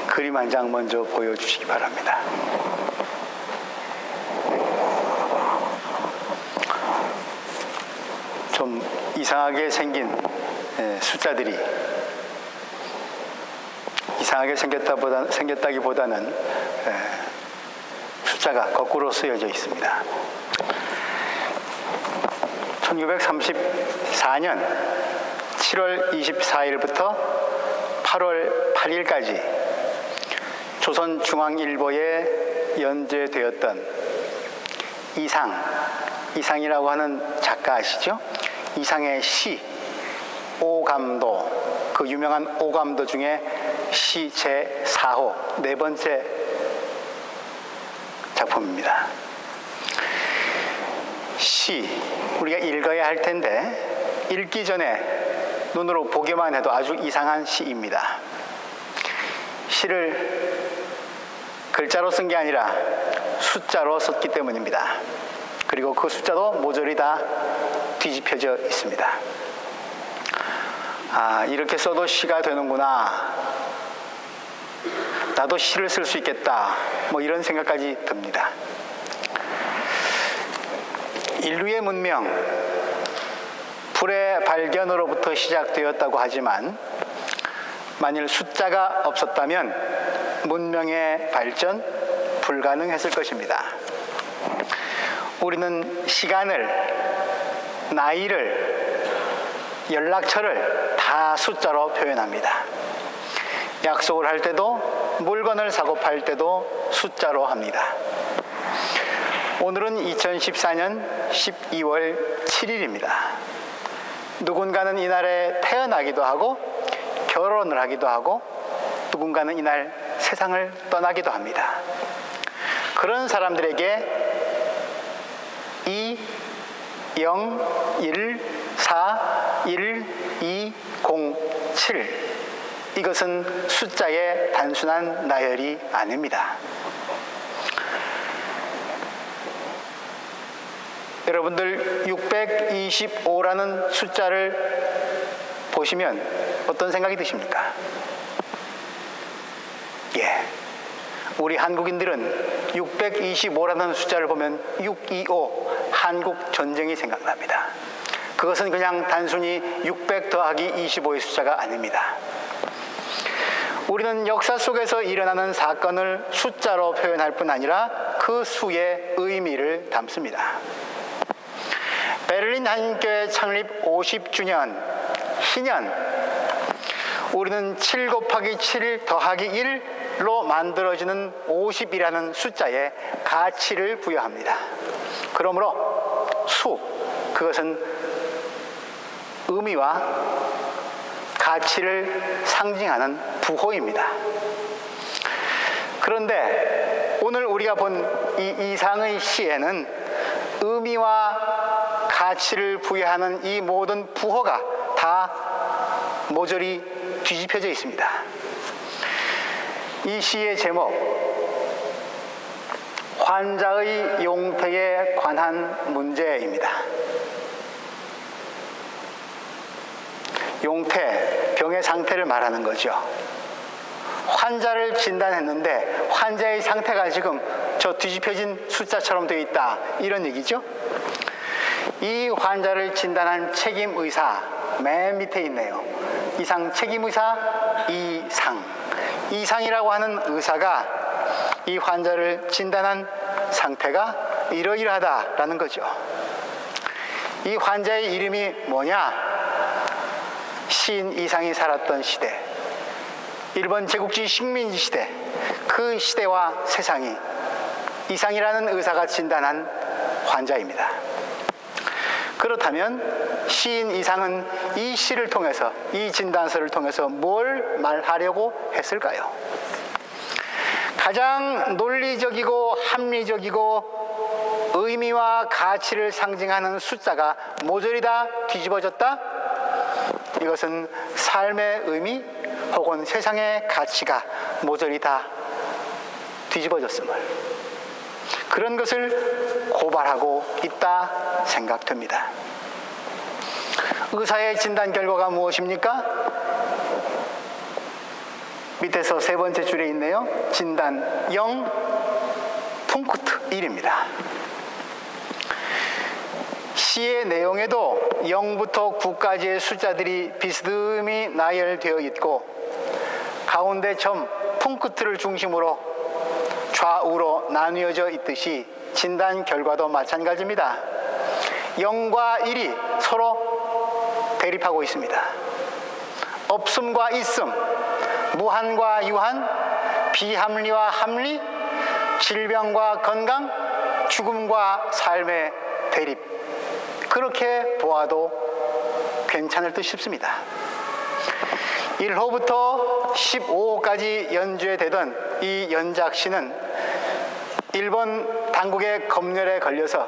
그림 한 장 먼저 보여주시기 바랍니다. 좀 이상하게 생긴 숫자들이 이상하게 생겼다기보다는 숫자가 거꾸로 쓰여져 있습니다. 1934년 7월 24일부터 8월 8일까지 조선중앙일보에 연재되었던 이상이라고 하는 작가 아시죠? 이상의 시, 오감도, 그 유명한 오감도 중에 시 제4호, 네 번째 작품입니다. 시, 우리가 읽어야 할 텐데 읽기 전에 눈으로 보기만 해도 아주 이상한 시입니다. 시를 글자로 쓴 게 아니라 숫자로 썼기 때문입니다. 그리고 그 숫자도 모조리 다 뒤집혀져 있습니다. 이렇게 써도 시가 되는구나, 나도 시를 쓸 수 있겠다, 이런 생각까지 듭니다. 인류의 문명, 불의 발견으로부터 시작되었다고 하지만 만일 숫자가 없었다면 문명의 발전 불가능했을 것입니다. 우리는 시간을, 나이를, 연락처를 다 숫자로 표현합니다. 약속을 할 때도 물건을 사고 팔 때도 숫자로 합니다. 오늘은 2014년 12월 7일입니다. 누군가는 이날에 태어나기도 하고 결혼을 하기도 하고 누군가는 이날 세상을 떠나기도 합니다. 그런 사람들에게 2, 0, 1, 4, 1, 2, 0, 7 이것은 숫자의 단순한 나열이 아닙니다. 여러분들 625라는 숫자를 보시면 어떤 생각이 드십니까? 우리 한국인들은 625라는 숫자를 보면 625 한국 전쟁이 생각납니다. 그것은 그냥 단순히 600 더하기 25의 숫자가 아닙니다. 우리는 역사 속에서 일어나는 사건을 숫자로 표현할 뿐 아니라 그 수의 의미를 담습니다. 베를린 한인교회 창립 50주년 희년, 우리는 7 곱하기 7 더하기 1로 만들어지는 50이라는 숫자에 가치를 부여합니다. 그러므로 수, 그것은 의미와 가치를 상징하는 부호입니다. 그런데 오늘 우리가 본 이 이상의 시에는 의미와 가치를 부여하는 이 모든 부호가 다 모조리 뒤집혀져 있습니다. 이 시의 제목, 환자의 용태에 관한 문제입니다. 용태, 병의 상태를 말하는 거죠. 환자를 진단했는데 환자의 상태가 지금 저 뒤집혀진 숫자처럼 되어 있다, 이런 얘기죠. 이 환자를 진단한 책임의사, 맨 밑에 있네요. 이상 책임의사 이상이라고 하는 의사가 이 환자를 진단한 상태가 이러이러하다라는 거죠. 이 환자의 이름이 뭐냐? 시인 이상이 살았던 시대, 일본 제국주의 식민지 시대, 그 시대와 세상이 이상이라는 의사가 진단한 환자입니다. 그렇다면 시인 이상은 이 시를 통해서, 이 진단서를 통해서 뭘 말하려고 했을까요? 가장 논리적이고 합리적이고 의미와 가치를 상징하는 숫자가 모조리 다 뒤집어졌다? 이것은 삶의 의미 혹은 세상의 가치가 모조리 다 뒤집어졌음을, 그런 것을 고발하고 있다 생각됩니다. 의사의 진단 결과가 무엇입니까? 밑에서 세 번째 줄에 있네요. 진단 0, 푼쿠트 1입니다. 시의 내용에도 0부터 9까지의 숫자들이 비스듬히 나열되어 있고 가운데 점 푼쿠트를 중심으로 좌우로 나뉘어져 있듯이 진단 결과도 마찬가지입니다. 0과 1이 서로 대립하고 있습니다. 없음과 있음, 무한과 유한, 비합리와 합리, 질병과 건강, 죽음과 삶의 대립. 그렇게 보아도 괜찮을 듯 싶습니다. 1호부터 15호까지 연주되던 이 연작시는 일본 당국의 검열에 걸려서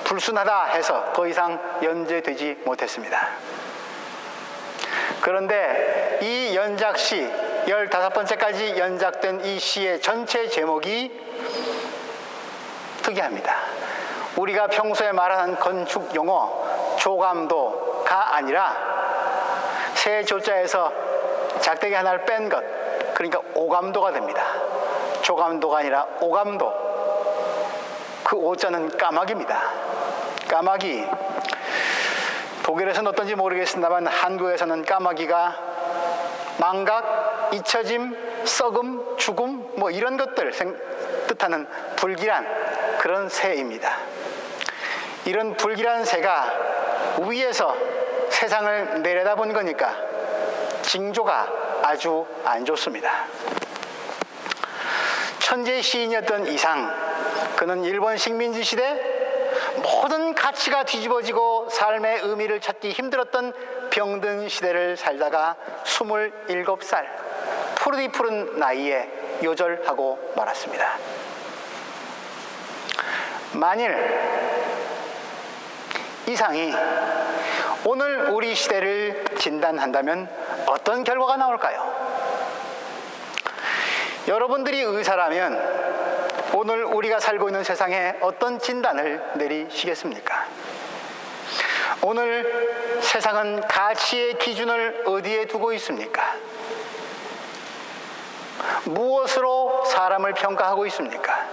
불순하다 해서 더 이상 연주되지 못했습니다. 그런데 이 연작시 15번째까지 연작된 이 시의 전체 제목이 특이합니다. 우리가 평소에 말하는 건축 용어 조감도가 아니라 세 조자에서 작대기 하나를 뺀 것, 그러니까 오감도가 됩니다. 조감도가 아니라 오감도. 그 오자는 까마귀입니다. 까마귀. 독일에서는 어떤지 모르겠습니다만 한국에서는 까마귀가 망각, 잊혀짐, 썩음, 죽음 뭐 이런 것들 뜻하는 불길한 그런 새입니다. 이런 불길한 새가 위에서 세상을 내려다본 거니까 징조가 아주 안 좋습니다. 천재 시인이었던 이상, 그는 일본 식민지 시대 모든 가치가 뒤집어지고 삶의 의미를 찾기 힘들었던 병든 시대를 살다가 27살 푸르디 푸른 나이에 요절하고 말았습니다. 만일 이상이 오늘 우리 시대를 진단한다면 어떤 결과가 나올까요? 여러분들이 의사라면 오늘 우리가 살고 있는 세상에 어떤 진단을 내리시겠습니까? 오늘 세상은 가치의 기준을 어디에 두고 있습니까? 무엇으로 사람을 평가하고 있습니까?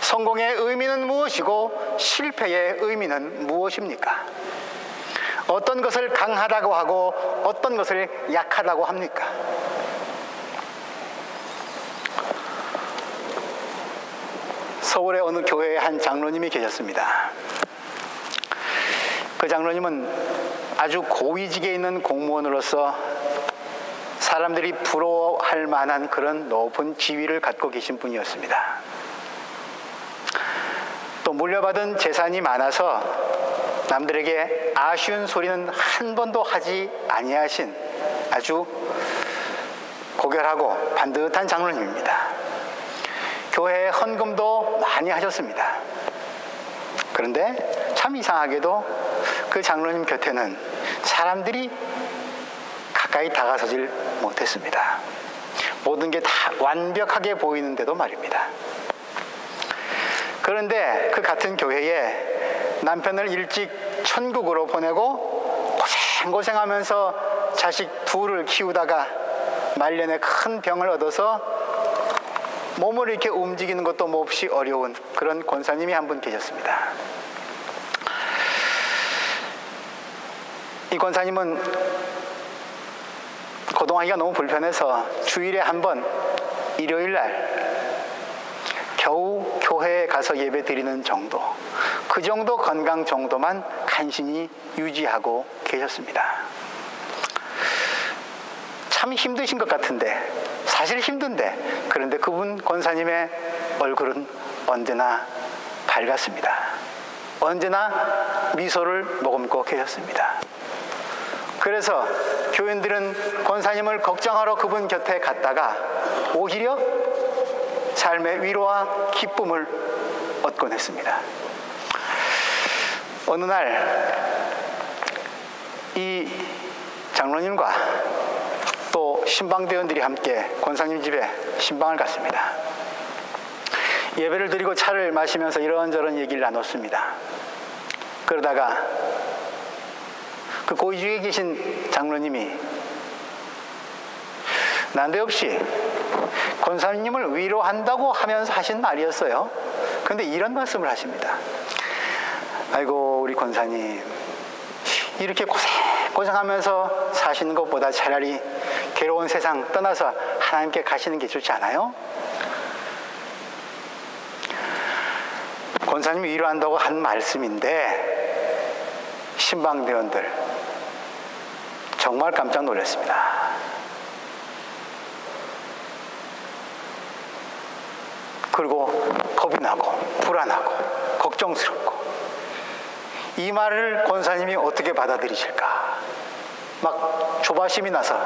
성공의 의미는 무엇이고 실패의 의미는 무엇입니까? 어떤 것을 강하다고 하고 어떤 것을 약하다고 합니까? 서울의 어느 교회에 한 장로님이 계셨습니다. 그 장로님은 아주 고위직에 있는 공무원으로서 사람들이 부러워할 만한 그런 높은 지위를 갖고 계신 분이었습니다. 또 물려받은 재산이 많아서 남들에게 아쉬운 소리는 한 번도 하지 아니하신 아주 고결하고 반듯한 장로님입니다. 교회에 헌금도 많이 하셨습니다. 그런데 참 이상하게도 그 장로님 곁에는 사람들이 가까이 다가서질 못했습니다. 모든 게 다 완벽하게 보이는데도 말입니다. 그런데 그 같은 교회에 남편을 일찍 천국으로 보내고 고생하면서 자식 둘을 키우다가 말년에 큰 병을 얻어서 몸을 이렇게 움직이는 것도 몹시 어려운 그런 권사님이 한 분 계셨습니다. 이 권사님은 거동하기가 너무 불편해서 주일에 한 번 일요일 날 겨우 교회에 가서 예배 드리는 정도, 그 정도 건강 정도만 간신히 유지하고 계셨습니다. 참 힘드신 것 같은데, 사실 힘든데, 그런데 그분 권사님의 얼굴은 언제나 밝았습니다. 언제나 미소를 머금고 계셨습니다. 그래서 교인들은 권사님을 걱정하러 그분 곁에 갔다가 오히려 삶의 위로와 기쁨을 얻곤 했습니다. 어느 날 이 장로님과 또 신방대원들이 함께 권사님 집에 신방을 갔습니다. 예배를 드리고 차를 마시면서 이런저런 얘기를 나눴습니다. 그러다가 그 고위직에 계신 장로님이 난데없이 권사님을 위로한다고 하면서 하신 말이었어요. 그런데 이런 말씀을 하십니다. 아이고 우리 권사님, 이렇게 고생하면서 사시는 것보다 차라리 괴로운 세상 떠나서 하나님께 가시는 게 좋지 않아요? 권사님이 위로한다고 한 말씀인데 신방대원들 정말 깜짝 놀랐습니다. 그리고 겁이 나고 불안하고 걱정스럽고, 이 말을 권사님이 어떻게 받아들이실까 막 조바심이 나서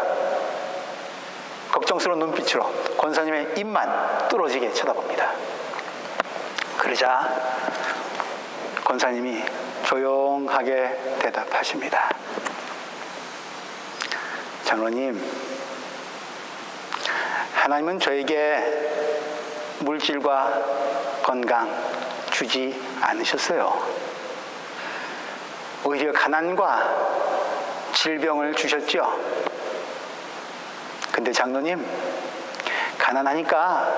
걱정스러운 눈빛으로 권사님의 입만 뚫어지게 쳐다봅니다. 그러자 권사님이 조용하게 대답하십니다. 장로님, 하나님은 저에게 물질과 건강 주지 않으셨어요. 오히려 가난과 질병을 주셨죠. 근데 장로님, 가난하니까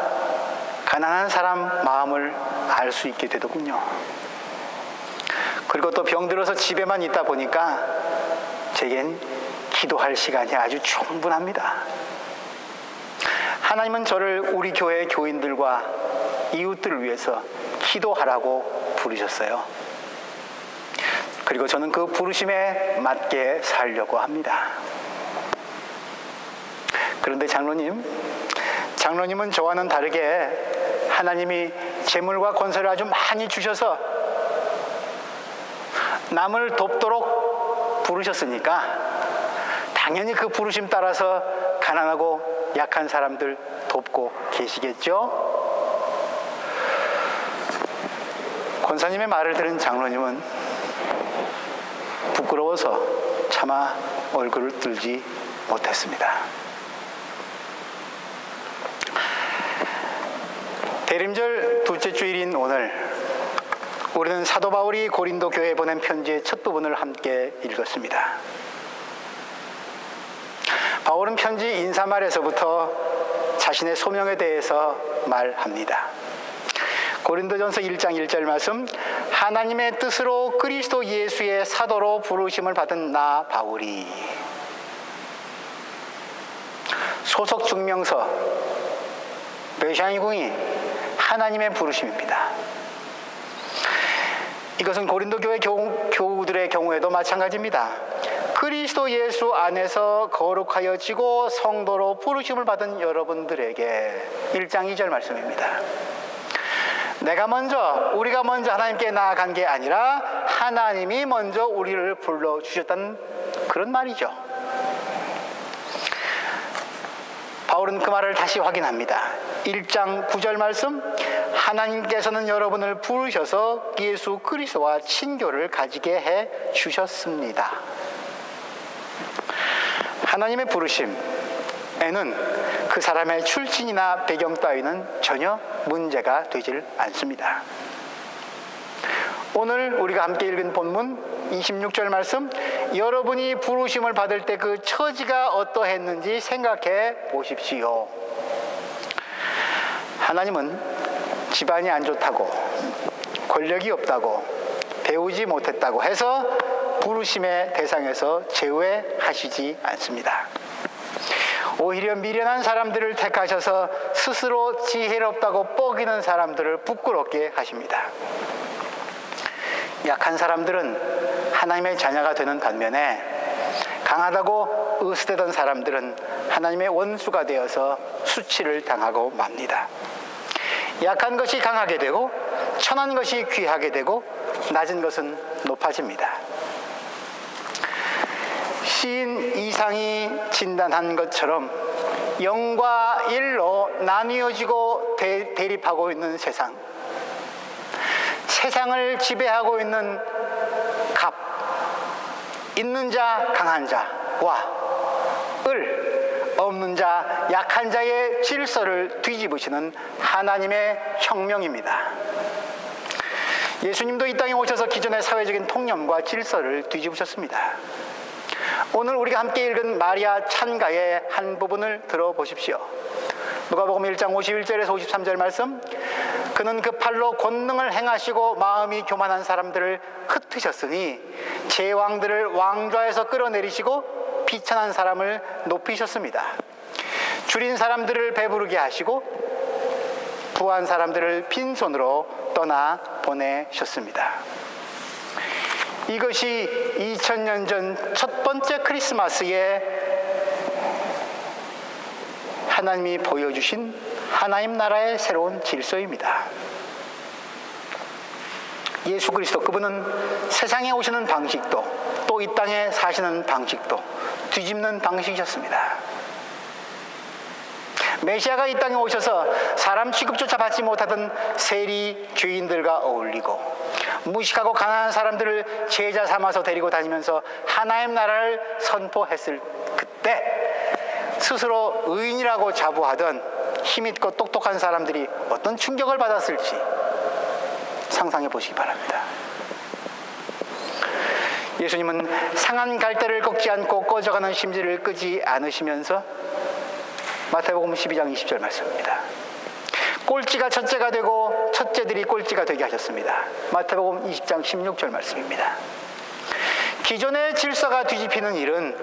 가난한 사람 마음을 알 수 있게 되더군요. 그리고 또 병들어서 집에만 있다 보니까 제겐 기도할 시간이 아주 충분합니다. 하나님은 저를 우리 교회 교인들과 이웃들을 위해서 기도하라고 부르셨어요. 그리고 저는 그 부르심에 맞게 살려고 합니다. 그런데 장로님은 저와는 다르게 하나님이 재물과 권세를 아주 많이 주셔서 남을 돕도록 부르셨으니까 당연히 그 부르심 따라서 가난하고 약한 사람들 돕고 계시겠죠? 권사님의 말을 들은 장로님은 부끄러워서 차마 얼굴을 들지 못했습니다. 대림절 둘째 주일인 오늘, 우리는 사도 바울이 고린도 교회에 보낸 편지의 첫 부분을 함께 읽었습니다. 바울은 편지 인사말에서부터 자신의 소명에 대해서 말합니다. 고린도전서 1장 1절 말씀, 하나님의 뜻으로 그리스도 예수의 사도로 부르심을 받은 나 바울이. 소속 증명서 베샹이궁이 하나님의 부르심입니다. 이것은 고린도 교회 교우들의 경우에도 마찬가지입니다. 그리스도 예수 안에서 거룩하여지고 성도로 부르심을 받은 여러분들에게 1장 2절 말씀입니다. 우리가 먼저 하나님께 나아간 게 아니라 하나님이 먼저 우리를 불러주셨다는 그런 말이죠. 바울은 그 말을 다시 확인합니다. 1장 9절 말씀, 하나님께서는 여러분을 부르셔서 예수 그리스도와 친교를 가지게 해 주셨습니다. 하나님의 부르심에는 그 사람의 출신이나 배경 따위는 전혀 문제가 되질 않습니다. 오늘 우리가 함께 읽은 본문 26절 말씀, 여러분이 부르심을 받을 때 그 처지가 어떠했는지 생각해 보십시오. 하나님은 집안이 안 좋다고, 권력이 없다고, 배우지 못했다고 해서 부르심의 대상에서 제외하시지 않습니다. 오히려 미련한 사람들을 택하셔서 스스로 지혜롭다고 뻐기는 사람들을 부끄럽게 하십니다. 약한 사람들은 하나님의 자녀가 되는 반면에 강하다고 으스대던 사람들은 하나님의 원수가 되어서 수치를 당하고 맙니다. 약한 것이 강하게 되고 천한 것이 귀하게 되고 낮은 것은 높아집니다. 시인 이상이 진단한 것처럼 영과 일로 나뉘어지고 대립하고 있는 세상을 지배하고 있는 갑, 있는 자 강한 자와 없는 자 약한 자의 질서를 뒤집으시는 하나님의 혁명입니다. 예수님도 이 땅에 오셔서 기존의 사회적인 통념과 질서를 뒤집으셨습니다. 오늘 우리가 함께 읽은 마리아 찬가의 한 부분을 들어보십시오. 누가복음 1장 51절에서 53절 말씀. 그는 그 팔로 권능을 행하시고 마음이 교만한 사람들을 흩으셨으니 제왕들을 왕좌에서 끌어내리시고 비천한 사람을 높이셨습니다. 줄인 사람들을 배부르게 하시고 부한 사람들을 빈손으로 떠나 보내셨습니다. 이것이 2000년 전 첫 번째 크리스마스에 하나님이 보여주신 하나님 나라의 새로운 질서입니다. 예수 그리스도, 그분은 세상에 오시는 방식도 또 이 땅에 사시는 방식도 뒤집는 방식이셨습니다. 메시아가 이 땅에 오셔서 사람 취급조차 받지 못하던 세리 죄인들과 어울리고 무식하고 가난한 사람들을 제자 삼아서 데리고 다니면서 하나님 나라를 선포했을 그때 스스로 의인이라고 자부하던 힘있고 똑똑한 사람들이 어떤 충격을 받았을지 상상해 보시기 바랍니다. 예수님은 상한 갈대를 꺾지 않고 꺼져가는 심지를 끄지 않으시면서 마태복음 12장 20절 말씀입니다. 꼴찌가 첫째가 되고 첫째들이 꼴찌가 되게 하셨습니다. 마태복음 20장 16절 말씀입니다. 기존의 질서가 뒤집히는 일은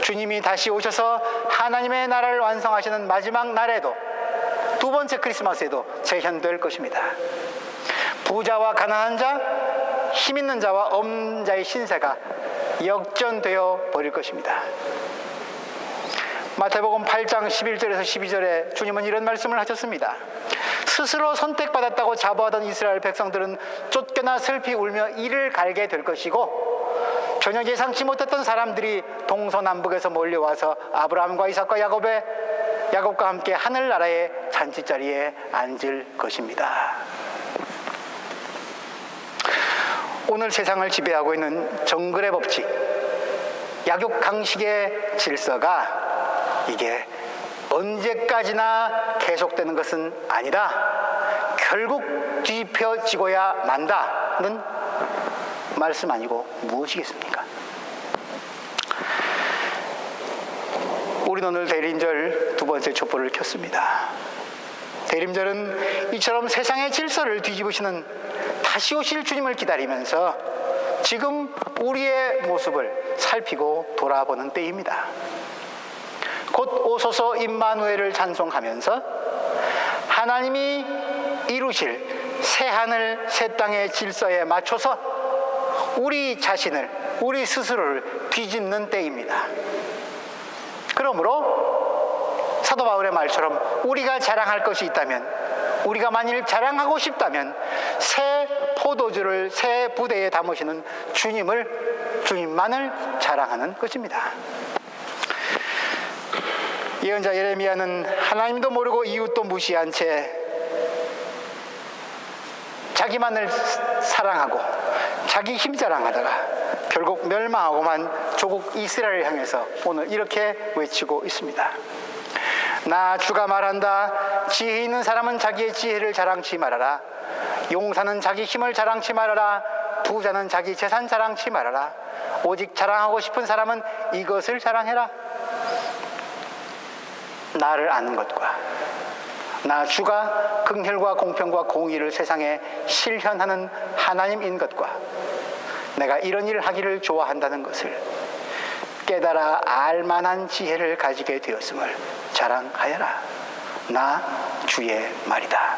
주님이 다시 오셔서 하나님의 나라를 완성하시는 마지막 날에도, 두 번째 크리스마스에도 재현될 것입니다. 부자와 가난한 자, 힘 있는 자와 없는 자의 신세가 역전되어 버릴 것입니다. 마태복음 8장 11절에서 12절에 주님은 이런 말씀을 하셨습니다. 스스로 선택받았다고 자부하던 이스라엘 백성들은 쫓겨나 슬피 울며 이를 갈게 될 것이고, 전혀 예상치 못했던 사람들이 동서남북에서 몰려와서 아브라함과 이삭과 야곱과 함께 하늘나라의 잔치자리에 앉을 것입니다. 오늘 세상을 지배하고 있는 정글의 법칙, 약육강식의 질서가 이게 언제까지나 계속되는 것은 아니다. 결국 뒤집혀지고야 만다는 말씀 아니고 무엇이겠습니까? 우리는 오늘 대림절 두 번째 촛불을 켰습니다. 대림절은 이처럼 세상의 질서를 뒤집으시는 다시 오실 주님을 기다리면서 지금 우리의 모습을 살피고 돌아보는 때입니다. 곧 오소서 임마누엘을 찬송하면서 하나님이 이루실 새하늘 새 땅의 질서에 맞춰서 우리 자신을, 우리 스스로를 뒤집는 때입니다. 그러므로 사도 바울의 말처럼 우리가 자랑할 것이 있다면, 우리가 만일 자랑하고 싶다면 새 포도주를 새 부대에 담으시는 주님만을 자랑하는 것입니다. 예언자 예레미야는 하나님도 모르고 이웃도 무시한 채 자기만을 사랑하고 자기 힘 자랑하다가 결국 멸망하고만 조국 이스라엘을 향해서 오늘 이렇게 외치고 있습니다. 나 주가 말한다. 지혜 있는 사람은 자기의 지혜를 자랑치 말아라. 용사는 자기 힘을 자랑치 말아라. 부자는 자기 재산 자랑치 말아라. 오직 자랑하고 싶은 사람은 이것을 자랑해라. 나를 아는 것과 나 주가 긍휼과 공평과 공의를 세상에 실현하는 하나님인 것과 내가 이런 일을 하기를 좋아한다는 것을 깨달아 알만한 지혜를 가지게 되었음을 자랑하여라. 나 주의 말이다.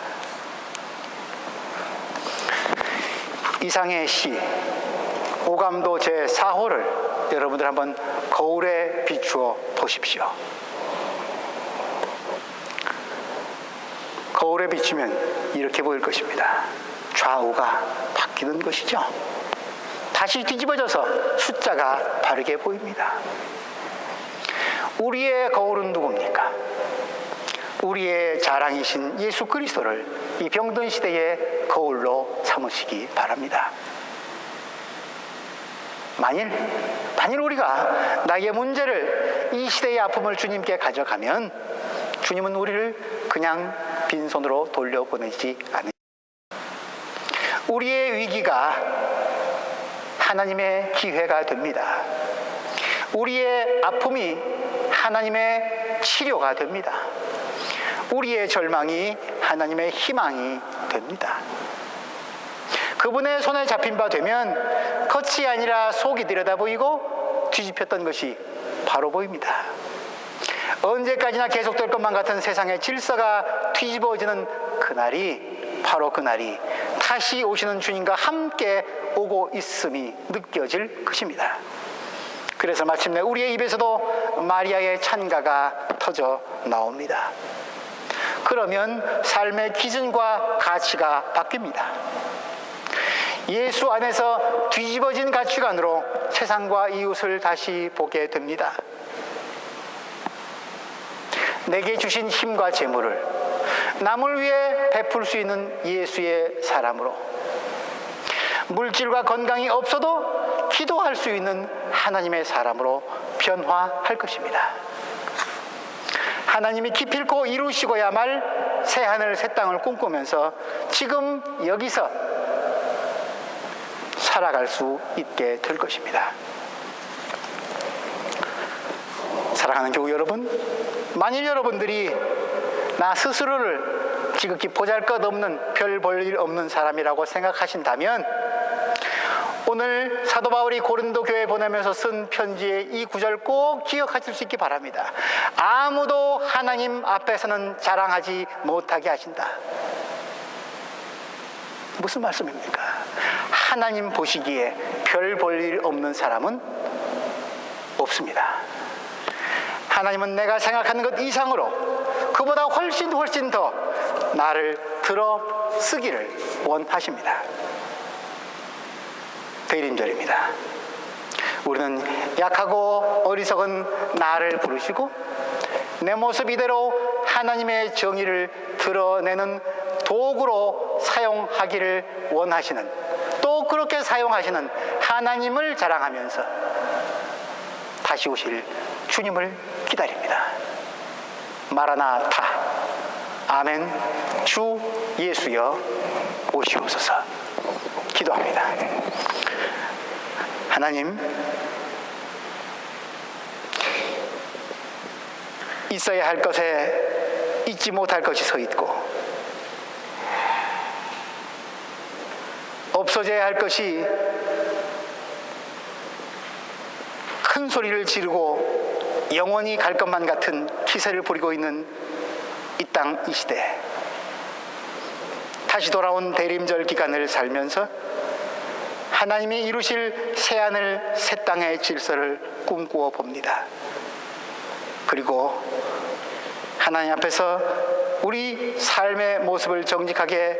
이상의 시 오감도 제4호를 여러분들 한번 거울에 비추어 보십시오. 거울에 비추면 이렇게 보일 것입니다. 좌우가 바뀌는 것이죠. 다시 뒤집어져서 숫자가 바르게 보입니다. 우리의 거울은 누굽니까? 우리의 자랑이신 예수 그리스도를 이 병든 시대의 거울로 삼으시기 바랍니다. 만일 우리가 나의 문제를, 이 시대의 아픔을 주님께 가져가면 주님은 우리를 그냥 빈손으로 돌려보내지 않으십니다. 우리의 위기가 하나님의 기회가 됩니다. 우리의 아픔이 하나님의 치료가 됩니다. 우리의 절망이 하나님의 희망이 됩니다. 그분의 손에 잡힌 바 되면 겉이 아니라 속이 들여다 보이고 뒤집혔던 것이 바로 보입니다. 언제까지나 계속될 것만 같은 세상의 질서가 뒤집어지는 그날이, 바로 그날이 다시 오시는 주님과 함께 오고 있음이 느껴질 것입니다. 그래서 마침내 우리의 입에서도 마리아의 찬가가 터져 나옵니다. 그러면 삶의 기준과 가치가 바뀝니다. 예수 안에서 뒤집어진 가치관으로 세상과 이웃을 다시 보게 됩니다. 내게 주신 힘과 재물을 남을 위해 베풀 수 있는 예수의 사람으로, 물질과 건강이 없어도 기도할 수 있는 하나님의 사람으로 변화할 것입니다. 하나님이 기필코 이루시고야 말 새하늘 새 땅을 꿈꾸면서 지금 여기서 살아갈 수 있게 될 것입니다. 사랑하는 교우 여러분, 만일 여러분들이 나 스스로를 지극히 보잘것없는, 별 볼 일 없는 사람이라고 생각하신다면 오늘 사도 바울이 고린도 교회에 보내면서 쓴 편지의 이 구절 꼭 기억하실 수 있기 바랍니다. 아무도 하나님 앞에서는 자랑하지 못하게 하신다. 무슨 말씀입니까? 하나님 보시기에 별 볼 일 없는 사람은 없습니다. 하나님은 내가 생각하는 것 이상으로 그보다 훨씬 더 나를 들어 쓰기를 원하십니다. 대림절입니다. 우리는 약하고 어리석은 나를 부르시고 내 모습 이대로 하나님의 정의를 드러내는 도구로 사용하기를 원하시는, 또 그렇게 사용하시는 하나님을 자랑하면서 다시 오실 주님을 기다립니다. 마라나타, 아멘, 주 예수여 오시옵소서. 기도합니다. 하나님, 있어야 할 것에 잊지 못할 것이 서 있고 없어져야 할 것이 큰 소리를 지르고 영원히 갈 것만 같은 기세를 부리고 있는 이 땅, 이 시대, 다시 돌아온 대림절 기간을 살면서 하나님이 이루실 새하늘 새 땅의 질서를 꿈꾸어 봅니다. 그리고 하나님 앞에서 우리 삶의 모습을 정직하게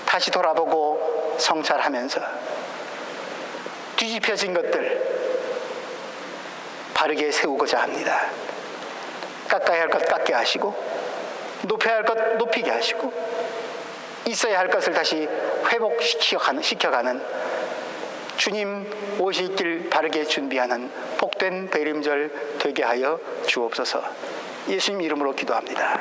다시 돌아보고 성찰하면서 뒤집혀진 것들 바르게 세우고자 합니다. 깎아야 할 것 깎게 하시고 높여야 할 것 높이게 하시고 있어야 할 것을 다시 회복시켜가는 주님 오실 길 바르게 준비하는 복된 대림절 되게 하여 주옵소서. 예수님 이름으로 기도합니다.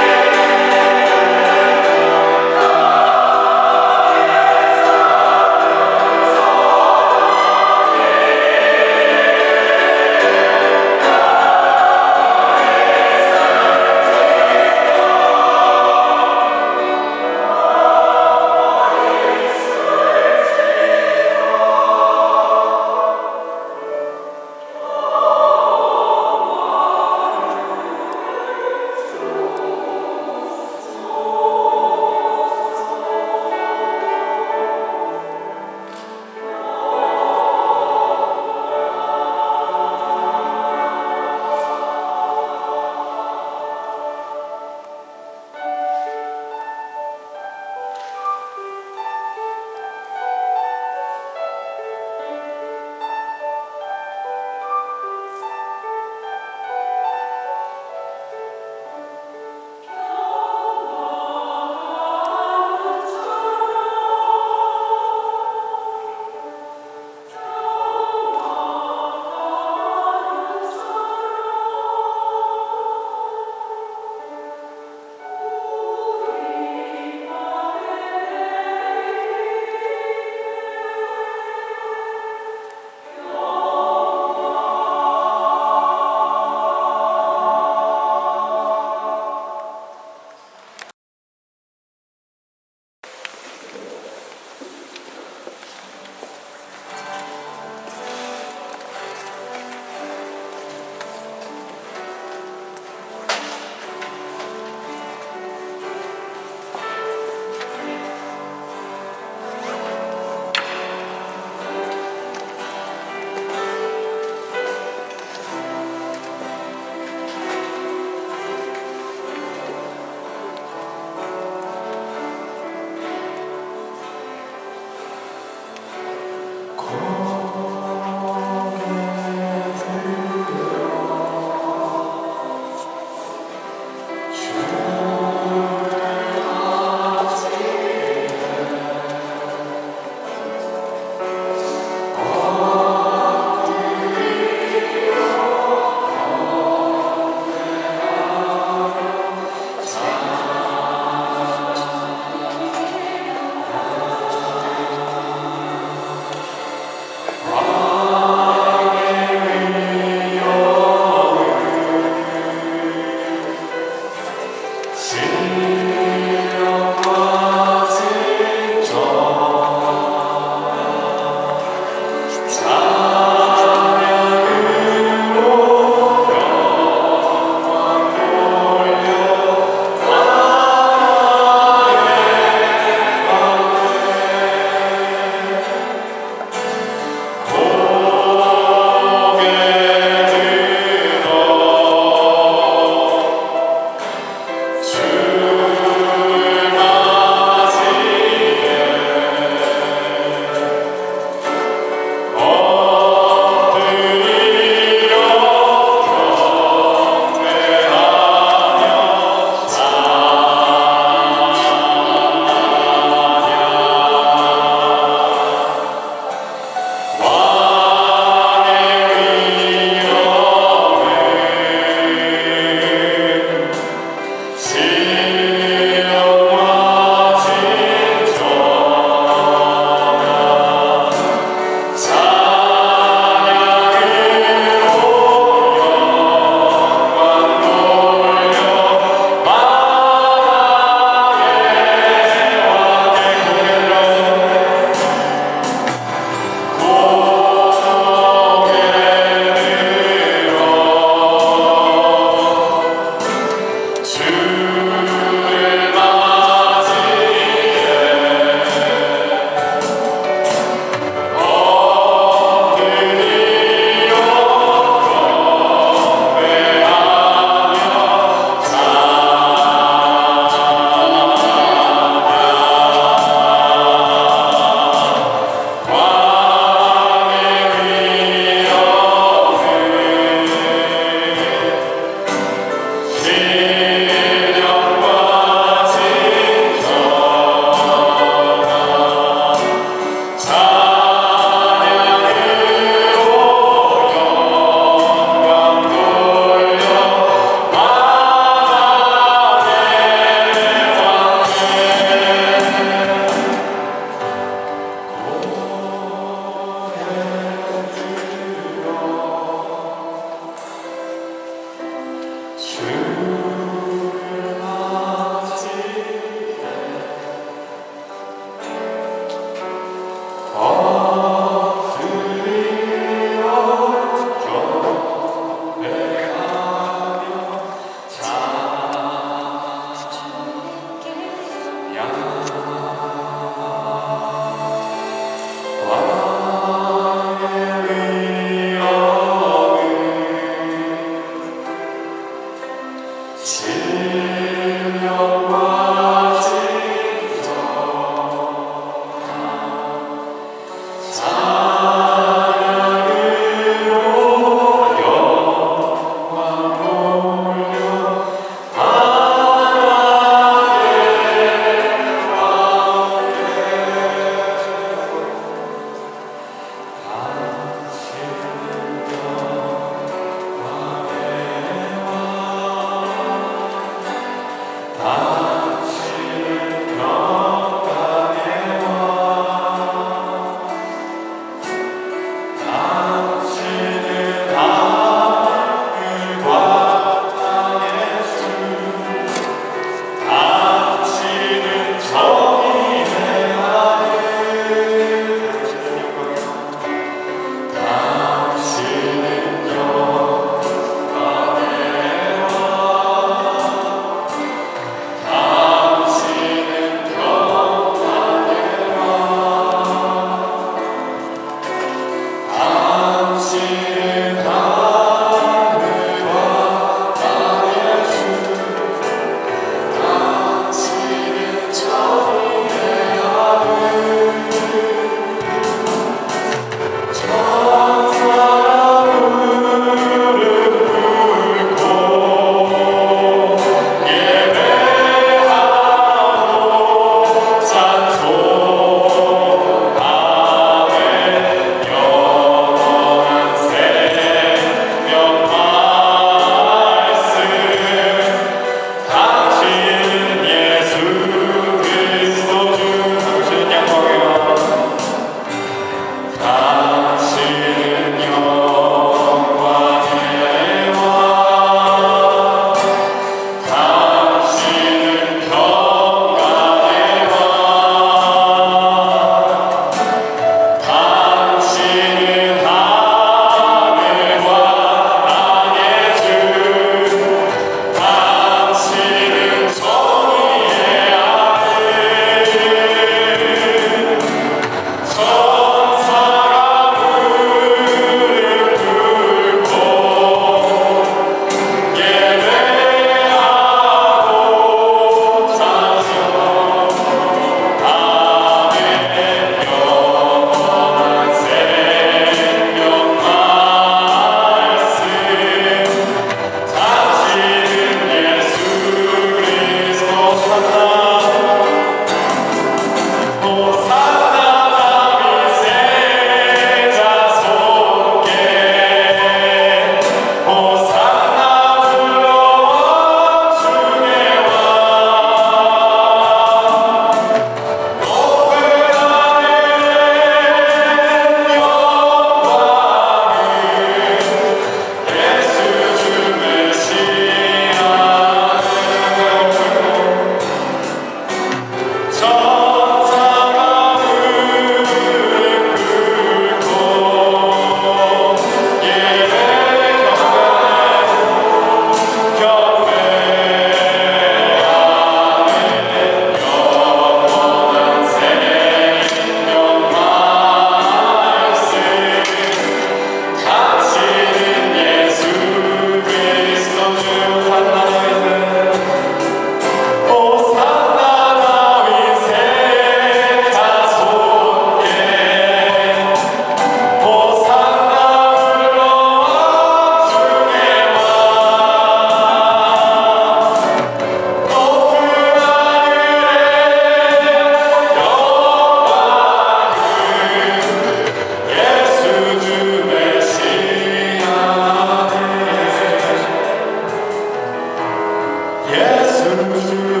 예수